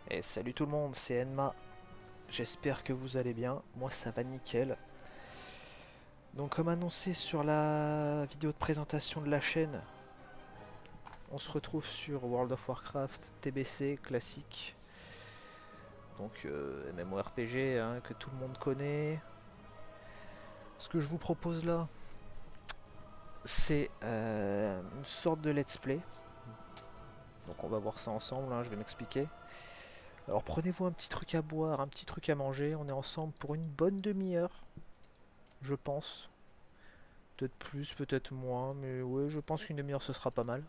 Et salut tout le monde, c'est Enma. J'espère que vous allez bien. Moi ça va nickel. Donc comme annoncé sur la vidéo de présentation de la chaîne, on se retrouve sur World of Warcraft TBC classique. Donc MMORPG hein, que tout le monde connaît. Ce que je vous propose là, c'est une sorte de let's play. Donc on va voir ça ensemble, hein, je vais m'expliquer. Alors prenez-vous un petit truc à boire, un petit truc à manger. On est ensemble pour une bonne demi-heure, je pense. Peut-être plus, peut-être moins, mais ouais, je pense qu'une demi-heure ce sera pas mal.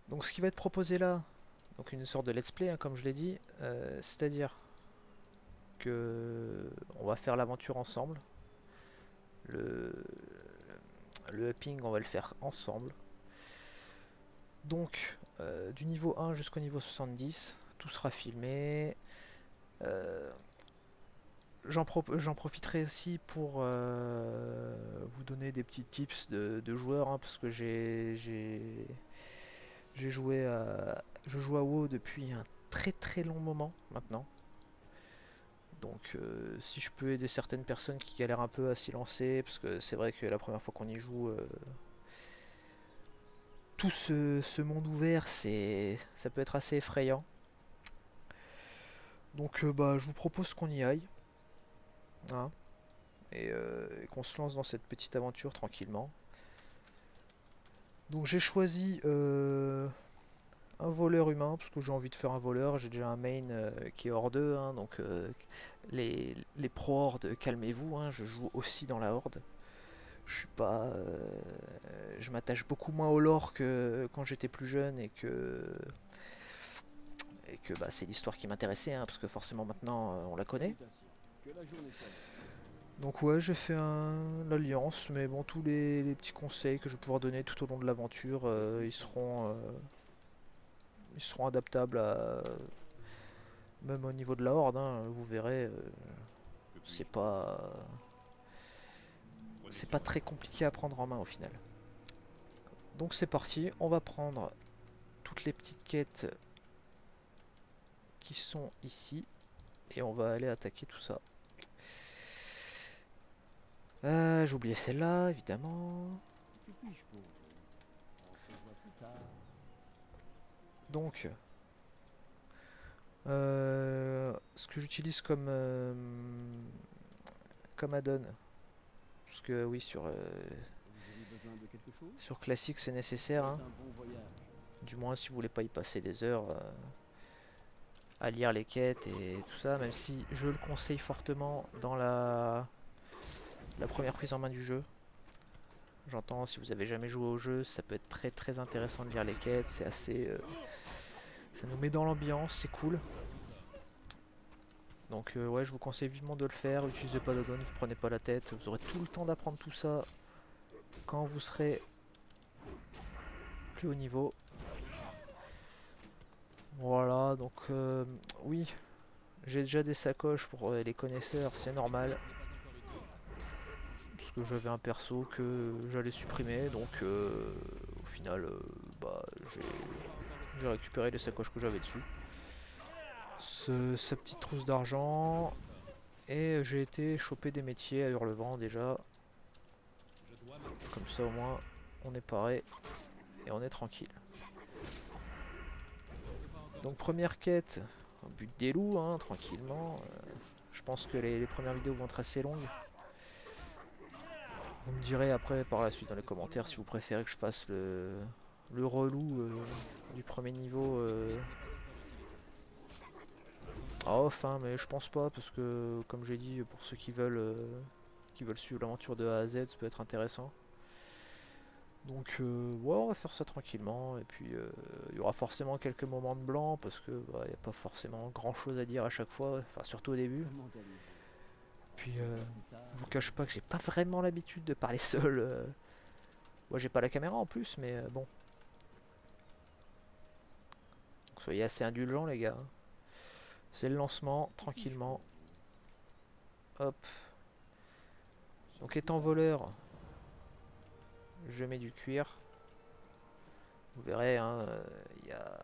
Donc ce qui va être proposé là, donc une sorte de let's play, hein, comme je l'ai dit, c'est-à-dire que on va faire l'aventure ensemble. Le, le upping, on va le faire ensemble. Donc du niveau 1 jusqu'au niveau 70, tout sera filmé. Euh, J'en profiterai aussi pour vous donner des petits tips de joueurs, hein, parce que j'ai joué je joue à WoW depuis un très très long moment maintenant. Donc si je peux aider certaines personnes qui galèrent un peu à s'y lancer, parce que c'est vrai que la première fois qu'on y joue, tout ce monde ouvert, ça peut être assez effrayant. Donc bah, je vous propose qu'on y aille, hein, et qu'on se lance dans cette petite aventure tranquillement. Donc j'ai choisi un voleur humain, parce que j'ai envie de faire un voleur. J'ai déjà un main qui est hors 2, hein, donc les pro hordes, calmez-vous, hein, je joue aussi dans la horde. Je suis pas. Je m'attache beaucoup moins au lore que quand j'étais plus jeune et que bah, c'est l'histoire qui m'intéressait, hein, parce que forcément maintenant on la connaît. Donc ouais, j'ai fait l'alliance, mais bon, tous les petits conseils que je vais pouvoir donner tout au long de l'aventure, ils seront adaptables à, même au niveau de la horde, hein, vous verrez, c'est pas, c'est pas très compliqué à prendre en main au final. Donc c'est parti, on va prendre toutes les petites quêtes qui sont ici et on va aller attaquer tout ça. J'ai oublié celle-là, évidemment. Donc, ce que j'utilise comme add-on, parce que oui, sur classique c'est nécessaire, hein. Du moins si vous voulez pas y passer des heures à lire les quêtes et tout ça, même si je le conseille fortement dans la première prise en main du jeu. J'entends, si vous avez jamais joué au jeu, ça peut être très très intéressant de lire les quêtes, c'est assez... ça nous met dans l'ambiance, c'est cool. Donc ouais, je vous conseille vivement de le faire, utilisez pas d'add-on, vous prenez pas la tête, vous aurez tout le temps d'apprendre tout ça quand vous serez plus haut niveau. Voilà, donc oui, j'ai déjà des sacoches pour les connaisseurs, c'est normal. Parce que j'avais un perso que j'allais supprimer, donc au final, bah, j'ai récupéré les sacoches que j'avais dessus. Sa petite trousse d'argent, et j'ai été choper des métiers à Hurlevent déjà. Comme ça au moins, on est paré et on est tranquille. Donc première quête, au but des loups, hein, tranquillement. Je pense que les premières vidéos vont être assez longues. Vous me direz après par la suite dans les commentaires si vous préférez que je fasse le relou du premier niveau off, hein, mais je pense pas parce que comme j'ai dit, pour ceux qui veulent suivre l'aventure de A à Z, ça peut être intéressant. Donc ouais, on va faire ça tranquillement et puis il y aura forcément quelques moments de blanc parce que bah, y a pas forcément grand chose à dire à chaque fois, enfin surtout au début. Puis je vous cache pas que j'ai pas vraiment l'habitude de parler seul. Moi j'ai pas la caméra en plus, mais bon. Donc, soyez assez indulgents les gars. C'est le lancement, tranquillement. Hop. Donc étant voleur, je mets du cuir. Vous verrez, hein, y a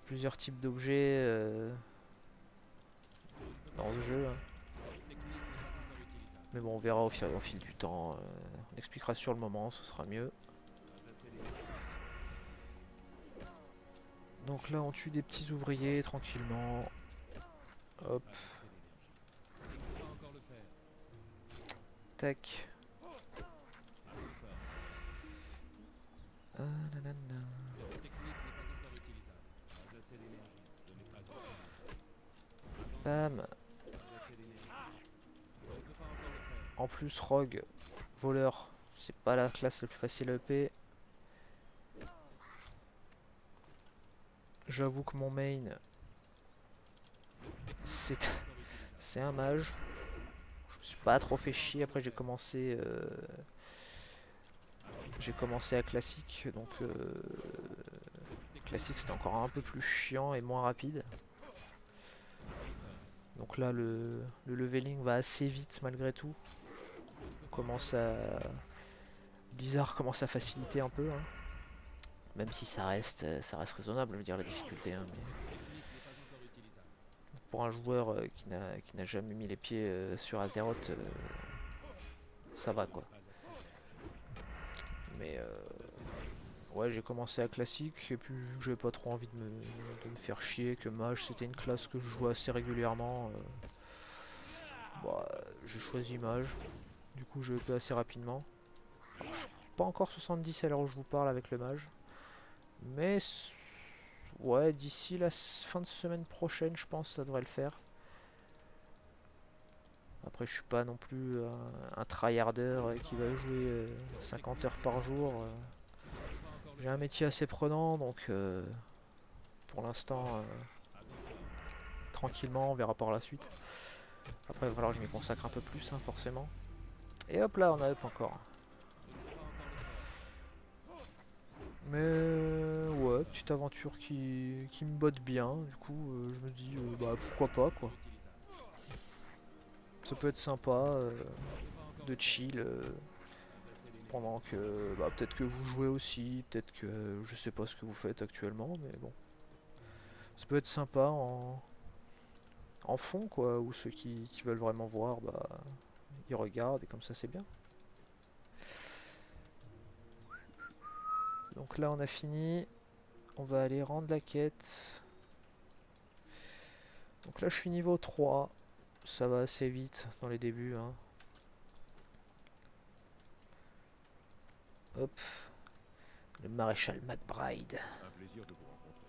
plusieurs types d'objets dans ce jeu, hein. Mais bon, on verra au fil du temps. On expliquera sur le moment, ce sera mieux. Donc là, on tue des petits ouvriers tranquillement. Hop. Tac. Nanana. Bam. En plus, rogue, voleur, c'est pas la classe la plus facile à EP. J'avoue que mon main, c'est c'est un mage. Je me suis pas trop fait chier. Après, j'ai commencé à classique, donc classique c'était encore un peu plus chiant et moins rapide. Donc là, le leveling va assez vite malgré tout. Blizzard commence à faciliter un peu, hein. Même si ça reste raisonnable, je veux dire, la difficulté, hein, mais pour un joueur qui n'a jamais mis les pieds sur Azeroth, ça va quoi. Mais ouais, j'ai commencé à classique et puis vu que j'avais pas trop envie de me faire chier, que mage c'était une classe que je jouais assez régulièrement, bah, j'ai choisi mage. Du coup, je peux assez rapidement. Alors, je suis pas encore 70 à l'heure où je vous parle avec le mage. Mais ouais, d'ici la fin de semaine prochaine, je pense que ça devrait le faire. Après, je suis pas non plus un tryharder qui va jouer 50 heures par jour. J'ai un métier assez prenant, donc pour l'instant, tranquillement, on verra par la suite. Après, il va falloir que je m'y consacre un peu plus, hein, forcément. Et hop là, on a up encore. Mais ouais, petite aventure qui me botte bien. Du coup, je me dis, bah pourquoi pas quoi. Ça peut être sympa de chill pendant que bah, peut-être que vous jouez aussi, peut-être que je sais pas ce que vous faites actuellement, mais bon. Ça peut être sympa en fond quoi, ou ceux qui veulent vraiment voir, bah ils regardent et comme ça c'est bien. Donc là on a fini, on va aller rendre la quête. Donc là je suis niveau 3, ça va assez vite dans les débuts, hein. Hop, le maréchal McBride. Un plaisir de vous rencontrer.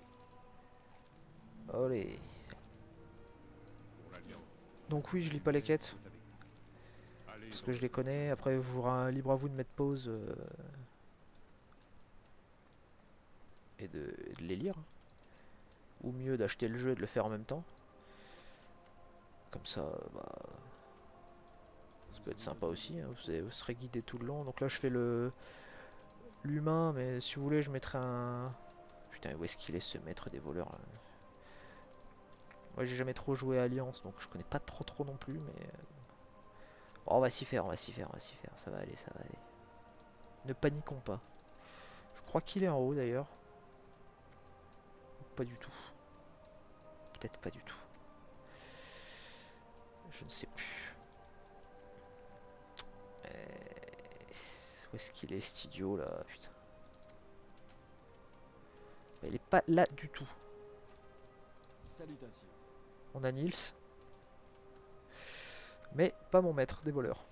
Allez. Pour l'Alliance, Donc oui, je lis pas les quêtes, vous savez. Allez parce dans que je les votre connais. chemin. Après, libre à vous de mettre pause et de les lire. Ou mieux d'acheter le jeu et de le faire en même temps. Comme ça, bah, ça peut être sympa aussi, hein. Vous serez guidé tout le long. Donc là, je fais l'humain, mais si vous voulez, je mettrai un... Putain, où est-ce qu'il est ce maître des voleurs là? Moi, j'ai jamais trop joué à Alliance, donc je connais pas trop non plus, mais... Oh, on va s'y faire, on va s'y faire, on va s'y faire. Ça va aller, ça va aller. Ne paniquons pas. Je crois qu'il est en haut d'ailleurs. Pas du tout. Peut-être pas du tout. Je ne sais plus. Où est-ce qu'il est, cet idiot là? Putain. Il est pas là du tout. Salutations. On a Nils. Mais pas mon maître des voleurs.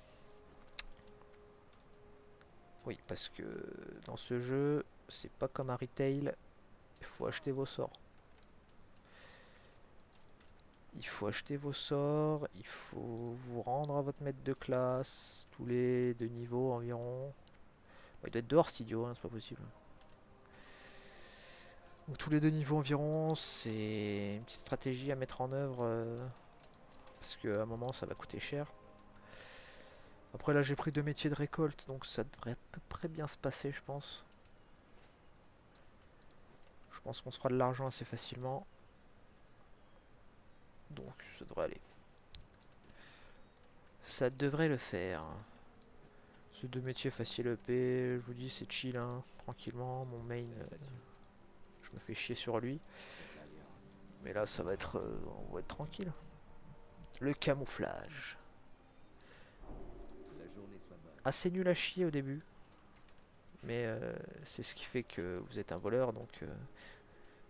Oui, parce que dans ce jeu, c'est pas comme un retail. Il faut acheter vos sorts. Il faut acheter vos sorts. Il faut vous rendre à votre maître de classe. Tous les 2 niveaux environ. Bon, il doit être dehors cet idiot, hein, c'est pas possible. Donc tous les 2 niveaux environ, c'est une petite stratégie à mettre en œuvre. Parce qu'à un moment, ça va coûter cher. Après là, j'ai pris 2 métiers de récolte. Donc ça devrait à peu près bien se passer, je pense. Je pense qu'on se fera de l'argent assez facilement. Donc ça devrait aller. Ça devrait le faire. Ce 2 métiers facile EP, je vous dis c'est chill, hein, tranquillement. Mon main, Je me fais chier sur lui. Mais là, ça va être, on va être tranquille. Le camouflage. Assez nul à chier au début. Mais c'est ce qui fait que vous êtes un voleur. Donc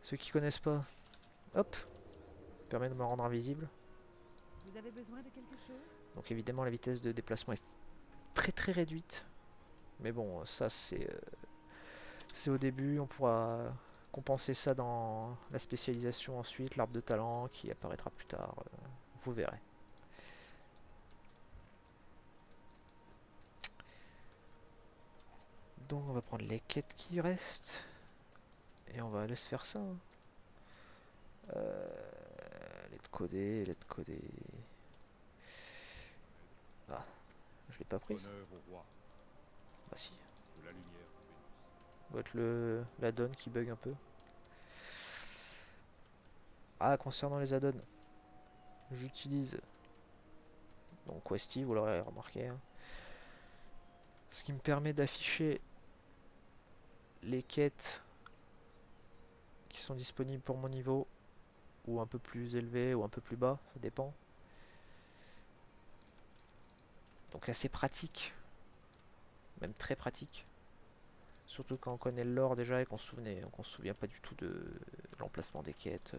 ceux qui connaissent pas, hop, permet de me rendre invisible. Vous avez besoin de quelque chose? Donc évidemment la vitesse de déplacement est très réduite. Mais bon, ça c'est au début. On pourra compenser ça dans la spécialisation ensuite. L'arbre de talent qui apparaîtra plus tard. Vous verrez. Donc on va prendre les quêtes qui restent. Et on va aller se faire ça. Hein. Let's coder, let's coder. Ah, je l'ai pas prise. Honneur au roi Bah si. de la lumière de Vénus. Doit être la donne qui bug un peu. Ah, concernant les add-ons, j'utilise donc Questy, vous l'aurez remarqué. Hein. Ce qui me permet d'afficher les quêtes qui sont disponibles pour mon niveau, ou un peu plus élevé, ou un peu plus bas, ça dépend. Donc assez pratique, même très pratique. Surtout quand on connaît le lore déjà et qu'on se souvient pas du tout de l'emplacement des quêtes.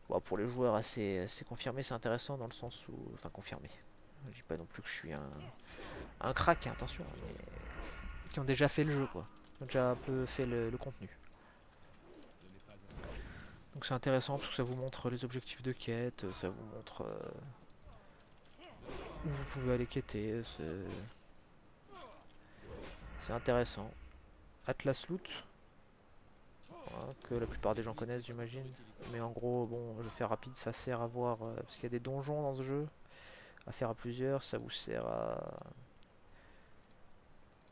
Bon, pour les joueurs assez confirmés, c'est intéressant dans le sens où... Enfin confirmé. Je dis pas non plus que je suis un crack, hein, attention, mais qui ont déjà fait le jeu, quoi. Qui ont déjà un peu fait le contenu. Donc c'est intéressant parce que ça vous montre les objectifs de quête, ça vous montre où vous pouvez aller quêter, c'est intéressant. Atlas Loot, hein, que la plupart des gens connaissent j'imagine, mais en gros, bon, je vais faire rapide, ça sert à voir, parce qu'il y a des donjons dans ce jeu, à faire à plusieurs, ça vous sert à...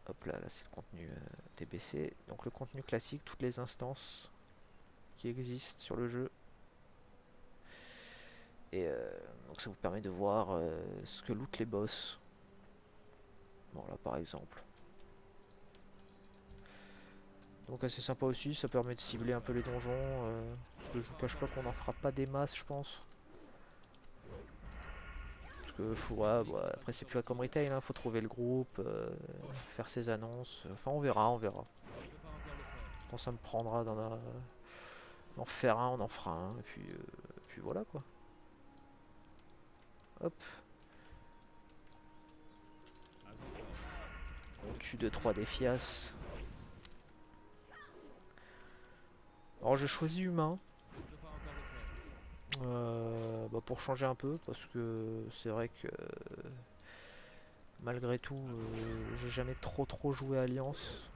Hop là, là c'est le contenu TBC, donc le contenu classique, toutes les instances qui existent sur le jeu. Et donc ça vous permet de voir ce que lootent les boss. Bon là par exemple. Donc assez sympa aussi, ça permet de cibler un peu les donjons. Parce que je vous cache pas qu'on n'en fera pas des masses je pense. Parce que faut, ouais, bah, après c'est plus comme retail, hein, faut trouver le groupe, faire ses annonces. Enfin on verra, on verra. Quand ça me prendra d'en faire un, on en fera un. Et puis voilà quoi. Hop. On tue 2-3 défias. Alors j'ai choisi humain. Bah pour changer un peu, parce que c'est vrai que malgré tout, j'ai jamais trop joué Alliance.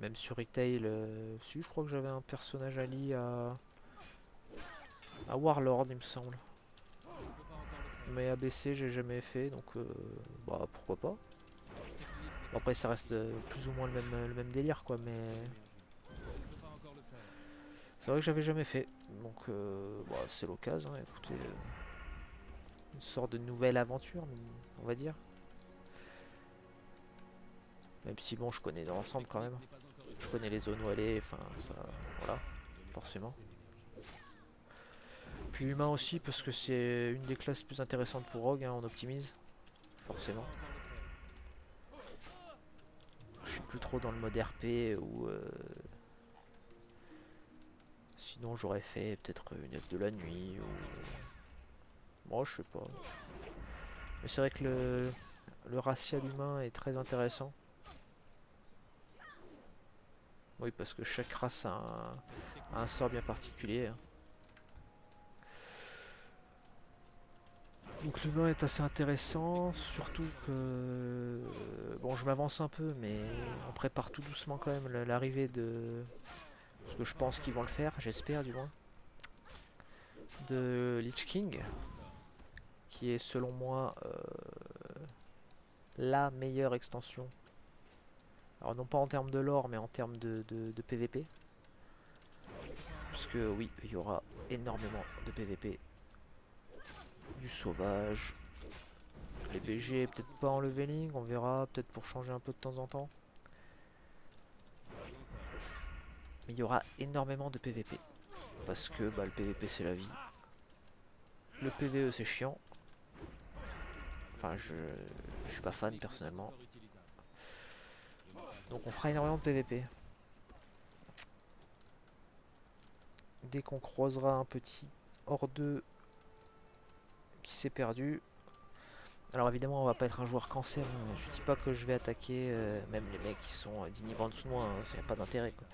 Même sur Retail, si je crois que j'avais un personnage Ali à Warlord il me semble. Mais ABC j'ai jamais fait, donc bah pourquoi pas. Bon, après ça reste plus ou moins le même délire quoi, mais c'est vrai que j'avais jamais fait, donc bah, c'est l'occasion, hein, écoutez, une sorte de nouvelle aventure, on va dire. Même si bon, je connais dans l'ensemble quand même. Je connais les zones où aller, enfin ça, voilà, forcément. Puis humain aussi parce que c'est une des classes plus intéressantes pour Rogue, hein, on optimise, forcément. Je suis plus trop dans le mode RP ou sinon j'aurais fait peut-être une elfe de la nuit ou... Moi je sais pas. Mais c'est vrai que le racial humain est très intéressant. Oui, parce que chaque race a un sort bien particulier. Hein. Donc l'humain est assez intéressant, surtout que... Bon, je m'avance un peu, mais on prépare tout doucement quand même l'arrivée de... Parce que je pense qu'ils vont le faire, j'espère du moins. De Lich King, qui est selon moi la meilleure extension. Alors non pas en termes de lore, mais en termes de PVP. Parce que oui, il y aura énormément de PVP. Du sauvage. Les BG, peut-être pas en leveling, on verra, peut-être pour changer un peu de temps en temps. Mais il y aura énormément de PVP. Parce que bah, le PVP c'est la vie. Le PVE c'est chiant. Enfin je suis pas fan personnellement. Donc on fera énormément de PVP. Dès qu'on croisera un petit hors-deux qui s'est perdu. Alors évidemment on va pas être un joueur cancer. Hein. Je dis pas que je vais attaquer même les mecs qui sont 10 niveaux en dessous de moi. Hein. Ça n'a pas d'intérêt quoi.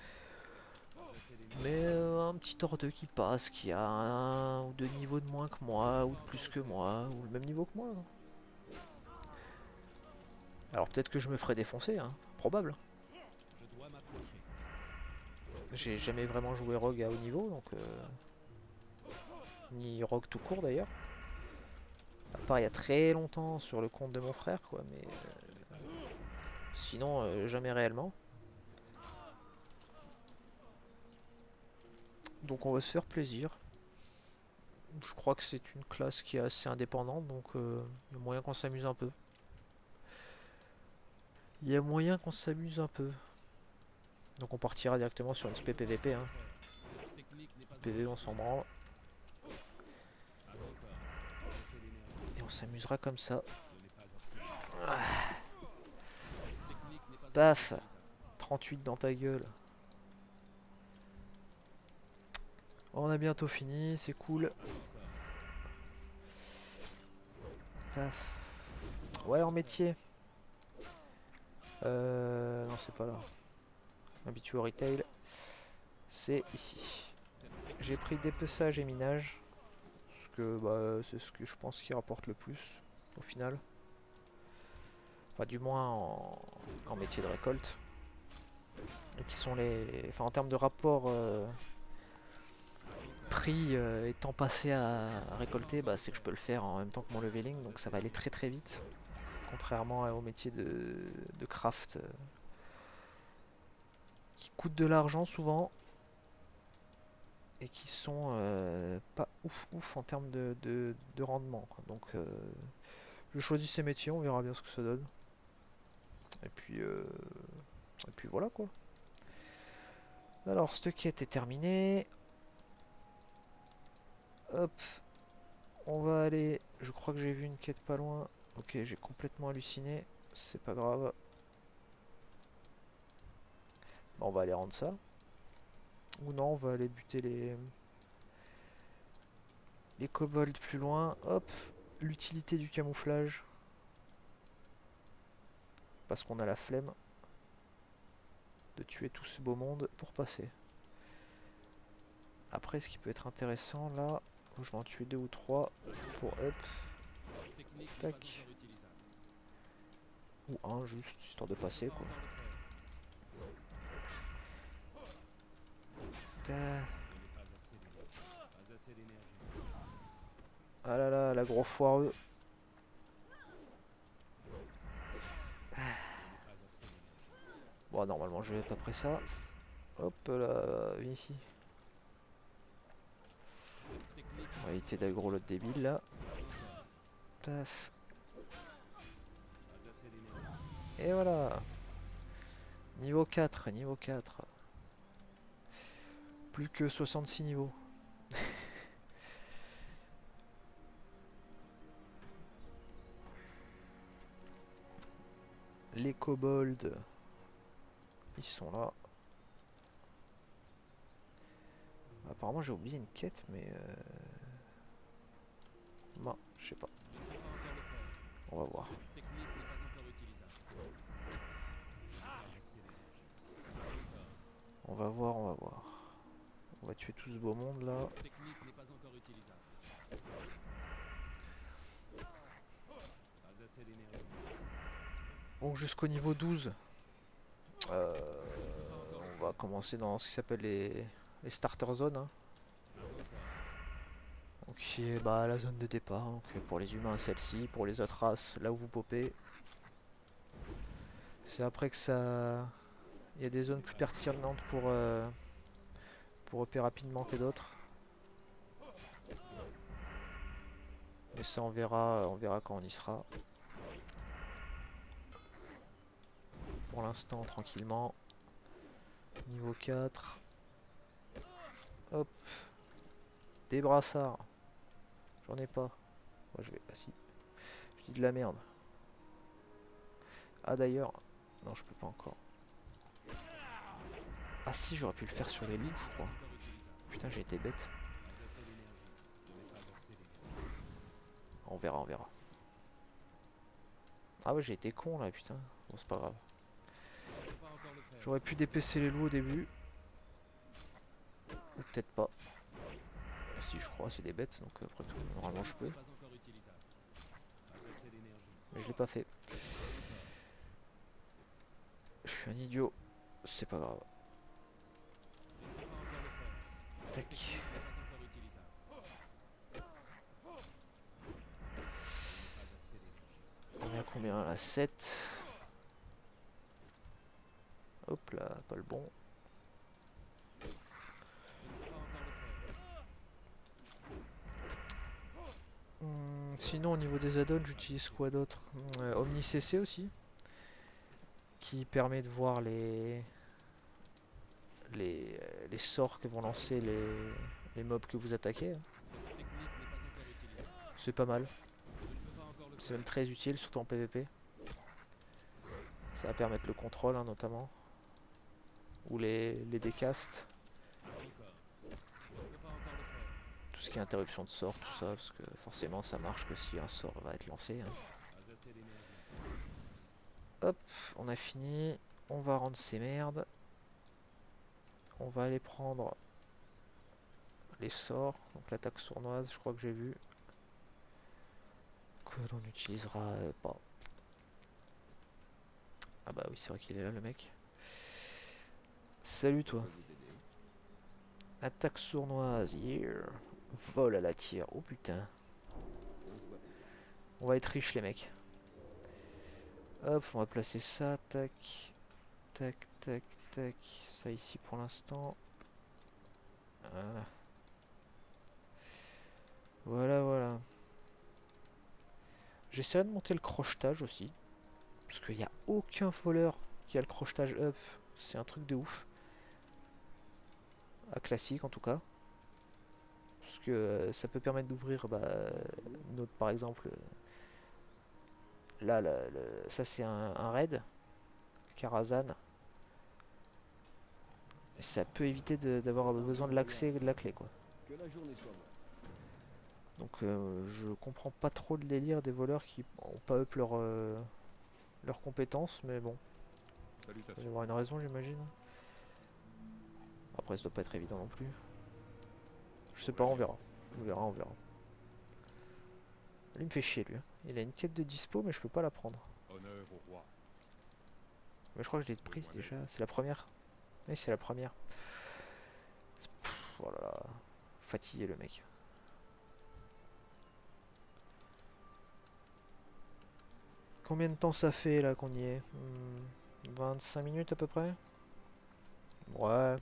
Mais un petit hors-deux qui passe, qui a un ou deux niveaux de moins que moi, ou de plus que moi, ou le même niveau que moi. Hein. Alors peut-être que je me ferai défoncer, hein. Probable. J'ai jamais vraiment joué Rogue à haut niveau, donc ni Rogue tout court d'ailleurs. À part il y a très longtemps sur le compte de mon frère, quoi, mais sinon jamais réellement. Donc on va se faire plaisir. Je crois que c'est une classe qui est assez indépendante, donc il y a moyen qu'on s'amuse un peu. Il y a moyen qu'on s'amuse un peu. Donc on partira directement sur une spé PVP. Hein. PV on s'en branle. Et on s'amusera comme ça. Ah. Paf 38 dans ta gueule. On a bientôt fini, c'est cool. Paf. Ouais, en métier. Non, c'est pas là. Habitué au retail. C'est ici. J'ai pris dépeçage et minage. Parce que bah, c'est ce que je pense qui rapporte le plus au final. Enfin, du moins en métier de récolte. Et qui sont les. Enfin, en termes de rapport prix et temps passé à récolter, bah, c'est que je peux le faire en même temps que mon leveling. Donc ça va aller très très vite. Contrairement au métier de craft qui coûte de l'argent souvent et qui sont pas ouf ouf en termes de rendement. Quoi. Donc je choisis ces métiers, on verra bien ce que ça donne. Et puis voilà quoi. Alors cette quête est terminée. Hop, on va aller. Je crois que j'ai vu une quête pas loin. Ok, j'ai complètement halluciné. C'est pas grave. Bon, on va aller rendre ça. Ou non, on va aller buter les kobolds plus loin. Hop, l'utilité du camouflage. Parce qu'on a la flemme de tuer tout ce beau monde pour passer. Après, ce qui peut être intéressant là, je vais en tuer deux ou trois pour hop, tac. Ou un juste, histoire de passer quoi. Ah là là, la gros foireux. Bon, normalement je vais pas après ça. Hop là, viens ici. On va éviter d'aggro l'autre débile là. Paf. Et voilà. Niveau 4, niveau 4. Plus que 66 niveaux. Les kobolds. Ils sont là. Apparemment j'ai oublié une quête mais non, je sais pas. On va voir. On va voir, on va voir. On va tuer tout ce beau monde là. Donc jusqu'au niveau 12. On va commencer dans ce qui s'appelle les starter zones. Hein. Donc qui est bah, la zone de départ. Donc, pour les humains celle-ci, pour les autres races là où vous popez. C'est après que ça... Il y a des zones plus pertinentes pour upper rapidement que d'autres. Mais ça on verra quand on y sera. Pour l'instant tranquillement. Niveau 4. Hop. Des brassards. J'en ai pas. Moi je vais. Ah si. Je dis de la merde. Ah d'ailleurs. Non, je peux pas encore. Ah si, j'aurais pu le faire sur les loups, je crois. Putain, j'ai été bête. On verra, on verra. Ah ouais, j'ai été con là, putain. Bon, c'est pas grave. J'aurais pu dépecer les loups au début. Ou peut-être pas. Si, je crois, c'est des bêtes, donc après tout, normalement je peux. Mais je l'ai pas fait. Je suis un idiot. C'est pas grave. Tac. On est à combien là? 7. Hop là, pas le bon. Sinon au niveau des add-ons j'utilise quoi d'autre? OmniCC aussi. Qui permet de voir les sorts que vont lancer les mobs que vous attaquez. C'est pas mal. C'est même très utile, surtout en PvP. Ça va permettre le contrôle hein, notamment. Ou les décastes. Tout ce qui est interruption de sort, tout ça, parce que forcément ça marche que si un sort va être lancé. Hein. Hop, on a fini. On va rendre ces merdes. On va aller prendre les sorts. Donc l'attaque sournoise, je crois que j'ai vu. Que l'on n'utilisera pas. Ah bah oui, c'est vrai qu'il est là le mec. Salut toi. Attaque sournoise, yeah. Vol à la tire, oh putain. On va être riche les mecs. Hop, on va placer ça, tac. Tac, tac, tac. Ça ici pour l'instant. Voilà. Voilà, voilà. J'essaierai de monter le crochetage aussi. Parce qu'il n'y a aucun voleur qui a le crochetage up. C'est un truc de ouf. À classique en tout cas. Parce que ça peut permettre d'ouvrir notre, par exemple. Là, ça c'est un raid. Karazhan. Ça peut éviter d'avoir besoin de l'accès et de la clé quoi. Donc je comprends pas trop le délire des voleurs qui ont pas up leurs compétences, mais bon. Il va y avoir une raison j'imagine. Après ça doit pas être évident non plus. Je sais pas, on verra. On verra, on verra. Lui il me fait chier lui. Hein. Il a une quête de dispo mais je peux pas la prendre. Honneur au roi. Mais je crois que je l'ai prise déjà. C'est la première. Oui c'est la première. Oh là là. Fatigué le mec. Combien de temps ça fait là qu'on y est 25 minutes à peu près. Ouais,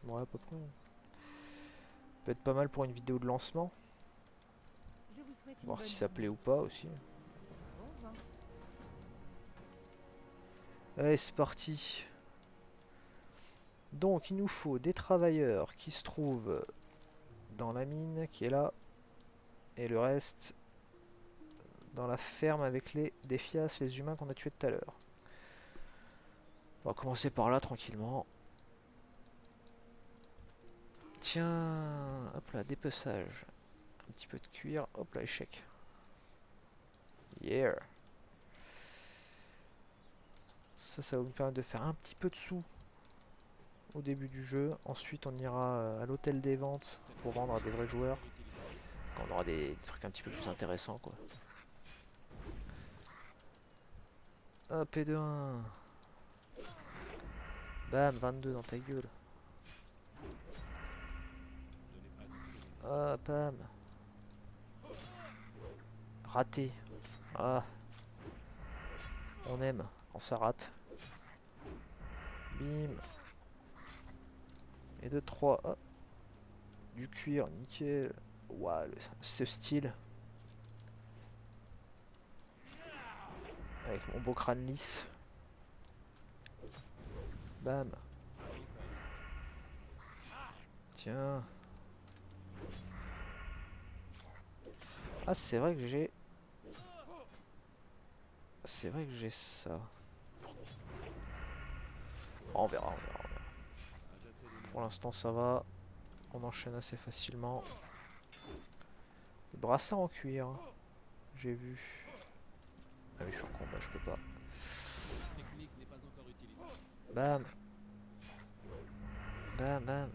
ouais à peu près. Peut être pas mal pour une vidéo de lancement. Je vous souhaite une Voir bonne si ça journée. plaît ou pas aussi. Au revoir. Allez c'est parti. Donc il nous faut des travailleurs qui se trouvent dans la mine qui est là. Et le reste dans la ferme avec les défias, les humains qu'on a tués tout à l'heure. On va commencer par là tranquillement. Tiens, hop là, dépeçage. Un petit peu de cuir, hop là, échec. Yeah. Ça va nous permettre de faire un petit peu de sous au début du jeu. Ensuite, on ira à l'hôtel des ventes pour vendre à des vrais joueurs. On aura des trucs un petit peu plus intéressants, quoi. Hop, et de 1. Bam, 22 dans ta gueule. Ah, bam. Raté. Ah. On aime quand ça rate. Bim. Et de 3. Ah. Du cuir, nickel. Waouh, ce style. Avec mon beau crâne lisse. Bam. Tiens. Ah, c'est vrai que j'ai... C'est vrai que j'ai ça. On verra, on verra, on verra. Pour l'instant, ça va. On enchaîne assez facilement. Des brassards en cuir. J'ai vu. Ah oui, je suis en combat, je peux pas. Bam. Bam, bam.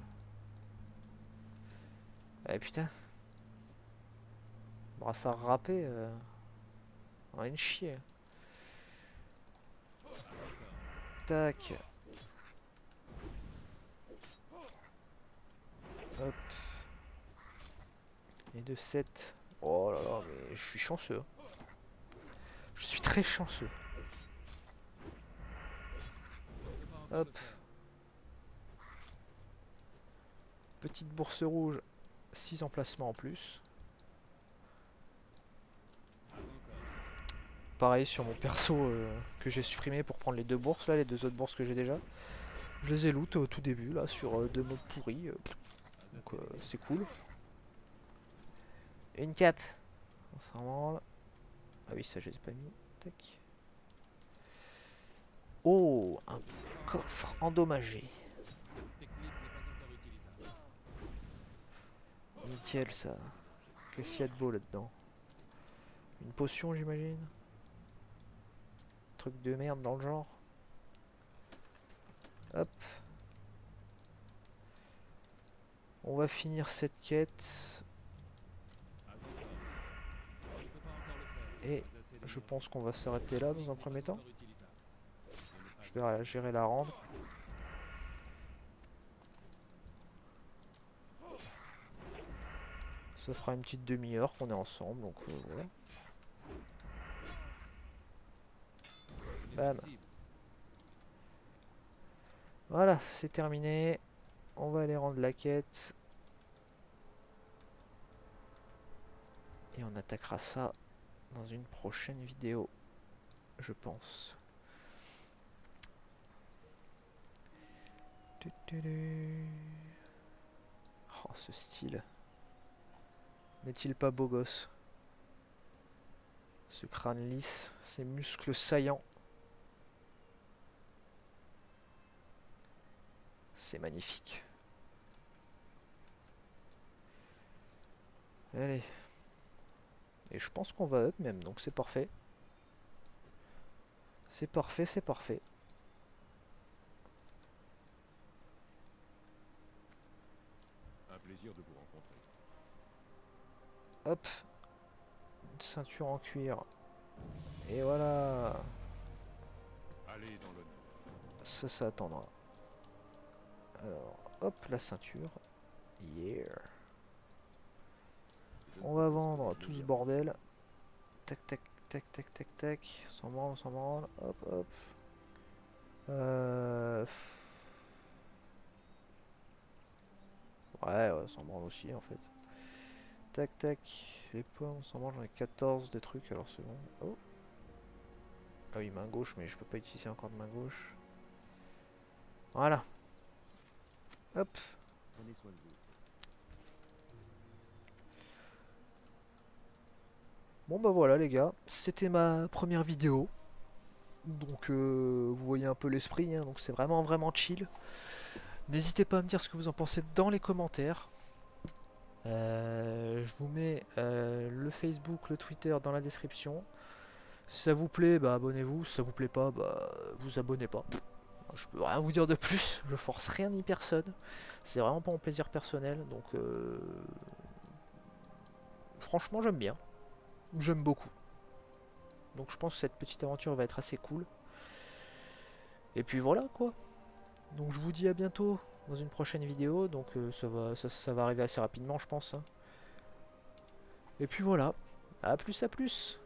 Eh putain. Brassard râpé. On a une chier. Tac. Hop. Et de 7. Oh là là, mais je suis chanceux. Je suis très chanceux. Hop. Petite bourse rouge. 6 emplacements en plus. Pareil sur mon perso que j'ai supprimé pour prendre les 2 bourses là, les 2 autres bourses que j'ai déjà. Je les ai loot au tout début là sur 2 mobs pourris. Donc c'est cool. Une cape. On s'en branle. Ah oui, ça je les ai pas mis. Tac. Oh, un coffre endommagé. Nickel ça. Qu'est-ce qu'il y a de beau là-dedans? Une potion j'imagine? Truc de merde dans le genre. Hop. On va finir cette quête. Et je pense qu'on va s'arrêter là dans un premier temps. Je vais gérer la rendre. Ça fera une petite demi-heure qu'on est ensemble, donc voilà. Bam. Voilà, c'est terminé. On va aller rendre la quête. Et on attaquera ça dans une prochaine vidéo, je pense. Oh, ce style. N'est-il pas beau gosse? Ce crâne lisse, ces muscles saillants. C'est magnifique. Allez. Et je pense qu'on va up même, donc c'est parfait. C'est parfait, c'est parfait. Un plaisir de vous rencontrer. Hop. Une ceinture en cuir. Et voilà. Allez dans l'honneur. Ça attendra. Alors, hop, la ceinture. Yeah. On va vendre tout ce bordel. Tac, tac, tac, tac, tac, tac. S'en branle, s'en branle. Hop, hop. Ouais, s'en branle aussi en fait. Tac, tac. Les points, on s'en branle. J'en ai 14 des trucs, alors c'est bon. Oh. Ah oui, main gauche, mais je peux pas utiliser encore de main gauche. Voilà. Hop. Prenez soin de vous. Bon bah voilà les gars, c'était ma première vidéo. Donc vous voyez un peu l'esprit, hein, donc c'est vraiment chill. N'hésitez pas à me dire ce que vous en pensez dans les commentaires. Je vous mets le Facebook, le Twitter dans la description. Si ça vous plaît, bah abonnez-vous. Si ça vous plaît pas, bah vous abonnez pas. Je peux rien vous dire de plus, je force rien ni personne. C'est vraiment pas mon plaisir personnel, donc franchement j'aime bien. J'aime beaucoup. Donc je pense que cette petite aventure va être assez cool. Et puis voilà quoi. Donc je vous dis à bientôt dans une prochaine vidéo. Donc ça va arriver assez rapidement je pense. Et puis voilà. À plus à plus.